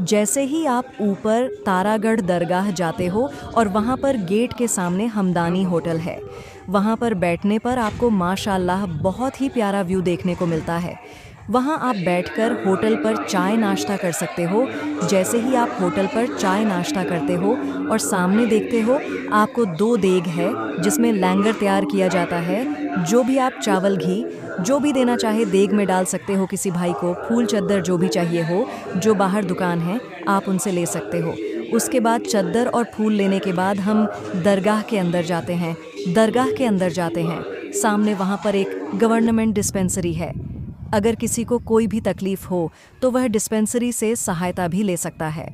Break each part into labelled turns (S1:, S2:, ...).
S1: जैसे ही आप ऊपर तारागढ़ दरगाह जाते हो और वहाँ पर गेट के सामने हमदानी होटल है। वहाँ पर बैठने पर आपको माशाल्लाह बहुत ही प्यारा व्यू देखने को मिलता है। वहाँ आप बैठकर होटल पर चाय नाश्ता कर सकते हो। जैसे ही आप होटल पर चाय नाश्ता करते हो और सामने देखते हो, आपको 2 देग है जिसमें लंगर तैयार किया जाता है। जो भी आप चावल घी जो भी देना चाहे देग में डाल सकते हो किसी भाई को, फूल चद्दर जो भी चाहिए हो, जो बाहर दुकान है आप उनसे ले सकते हो। उसके बाद चद्दर और फूल लेने के बाद हम दरगाह के अंदर जाते हैं। दरगाह के अंदर जाते हैं, सामने वहाँ पर एक गवर्नमेंट डिस्पेंसरी है। अगर किसी को कोई भी तकलीफ हो तो वह डिस्पेंसरी से सहायता भी ले सकता है।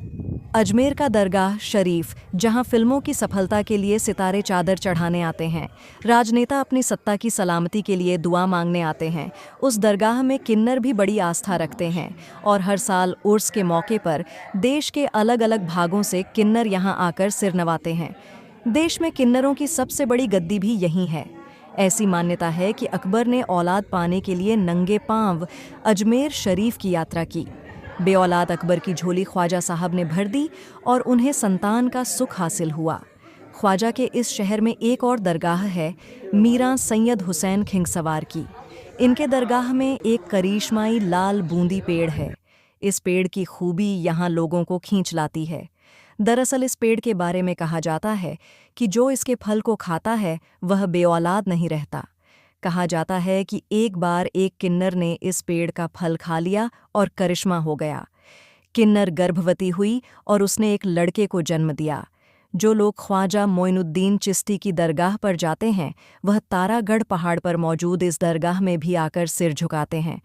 S1: अजमेर का दरगाह शरीफ, जहां फिल्मों की सफलता के लिए सितारे चादर चढ़ाने आते हैं, राजनेता अपनी सत्ता की सलामती के लिए दुआ मांगने आते हैं, उस दरगाह में किन्नर भी बड़ी आस्था रखते हैं और हर साल उर्स के मौके पर देश के अलग अलग भागों से किन्नर यहां आकर सिर नवाते हैं। देश में किन्नरों की सबसे बड़ी गद्दी भी यहीं है। ऐसी मान्यता है कि अकबर ने औलाद पाने के लिए नंगे पांव अजमेर शरीफ की यात्रा की। बेऔलाद अकबर की झोली ख्वाजा साहब ने भर दी और उन्हें संतान का सुख हासिल हुआ। ख्वाजा के इस शहर में एक और दरगाह है, मीरा सैयद हुसैन खिंगसवार की। इनके दरगाह में एक करिश्माई लाल बूंदी पेड़ है। इस पेड़ की खूबी यहाँ लोगों को खींच लाती है। दरअसल इस पेड़ के बारे में कहा जाता है कि जो इसके फल को खाता है वह बेऔलाद नहीं रहता। कहा जाता है कि एक बार एक किन्नर ने इस पेड़ का फल खा लिया और करिश्मा हो गया। किन्नर गर्भवती हुई और उसने एक लड़के को जन्म दिया। जो लोग ख्वाजा मोइनुद्दीन चिश्ती की दरगाह पर जाते हैं, वह तारागढ़ पहाड़ पर मौजूद इस दरगाह में भी आकर सिर झुकाते हैं।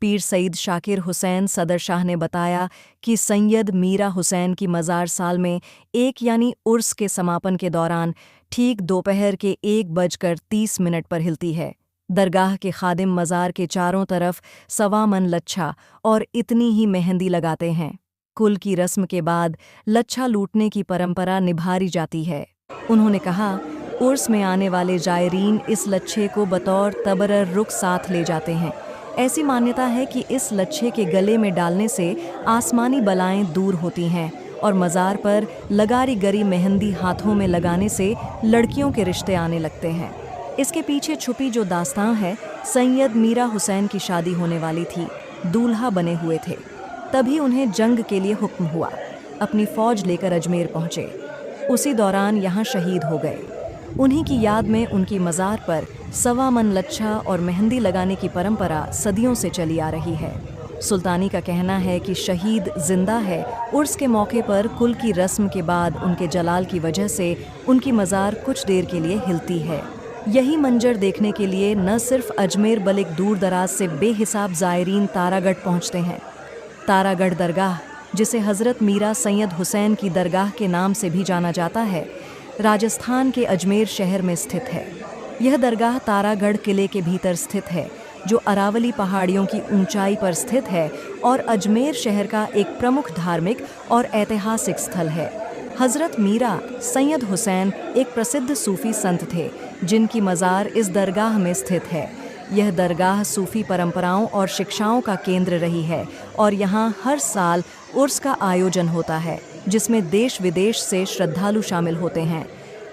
S1: पीर सईद शाकिर हुसैन सदर शाह ने बताया कि सैयद मीरा हुसैन की मज़ार साल में एक यानी उर्स के समापन के दौरान ठीक दोपहर के 1:30 पर हिलती है। दरगाह के खादिम मज़ार के चारों तरफ 1.25 मन लच्छा और इतनी ही मेहंदी लगाते हैं। कुल की रस्म के बाद लच्छा लूटने की परंपरा निभारी जाती है। उन्होंने कहा, उर्स में आने वाले जायरीन इस लच्छे को बतौर तबर्रुक रुख साथ ले जाते हैं। ऐसी मान्यता है कि इस लच्छे के गले में डालने से आसमानी बलाएं दूर होती हैं और मज़ार पर लगारी गरी मेहंदी हाथों में लगाने से लड़कियों के रिश्ते आने लगते हैं। इसके पीछे छुपी जो दास्तां है, सैयद मीरा हुसैन की शादी होने वाली थी, दूल्हा बने हुए थे। तभी उन्हें जंग के लिए हुक्म हुआ। अपनी फ़ौज लेकर अजमेर पहुँचे। उसी दौरान यहाँ शहीद हो गए। उन्हीं की याद में उनकी मज़ार पर 1.25 मन लच्छा और मेहंदी लगाने की परंपरा सदियों से चली आ रही है। सुल्तानी का कहना है कि शहीद जिंदा है। उर्स के मौके पर कुल की रस्म के बाद उनके जलाल की वजह से उनकी मज़ार कुछ देर के लिए हिलती है। यही मंजर देखने के लिए न सिर्फ अजमेर बल्कि दूर दराज से बेहिसाब ज़ायरीन तारागढ़ पहुँचते हैं। तारागढ़ दरगाह, जिसे हज़रत मीरा सैयद हुसैन की दरगाह के नाम से भी जाना जाता है, राजस्थान के अजमेर शहर में स्थित है। यह दरगाह तारागढ़ किले के भीतर स्थित है, जो अरावली पहाड़ियों की ऊंचाई पर स्थित है और अजमेर शहर का एक प्रमुख धार्मिक और ऐतिहासिक स्थल है। हज़रत मीरा सैयद हुसैन एक प्रसिद्ध सूफ़ी संत थे, जिनकी मज़ार इस दरगाह में स्थित है। यह दरगाह सूफ़ी परंपराओं और शिक्षाओं का केंद्र रही है और यहाँ हर साल उर्स का आयोजन होता है, जिसमें देश विदेश से श्रद्धालु शामिल होते हैं।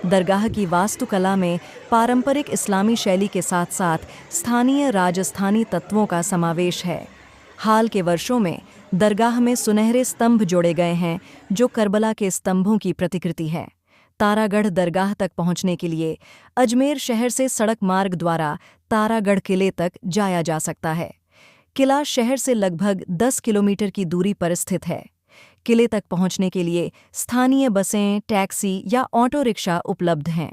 S1: दरगाह की वास्तुकला में पारंपरिक इस्लामी शैली के साथ साथ स्थानीय राजस्थानी तत्वों का समावेश है। हाल के वर्षों में दरगाह में सुनहरे स्तंभ जोड़े गए हैं, जो करबला के स्तंभों की प्रतिकृति है। तारागढ़ दरगाह तक पहुंचने के लिए अजमेर शहर से सड़क मार्ग द्वारा तारागढ़ किले तक जाया जा सकता है। किला शहर से लगभग 10 किलोमीटर की दूरी पर स्थित है। किले तक पहुंचने के लिए स्थानीय बसें, टैक्सी या ऑटो रिक्शा उपलब्ध हैं।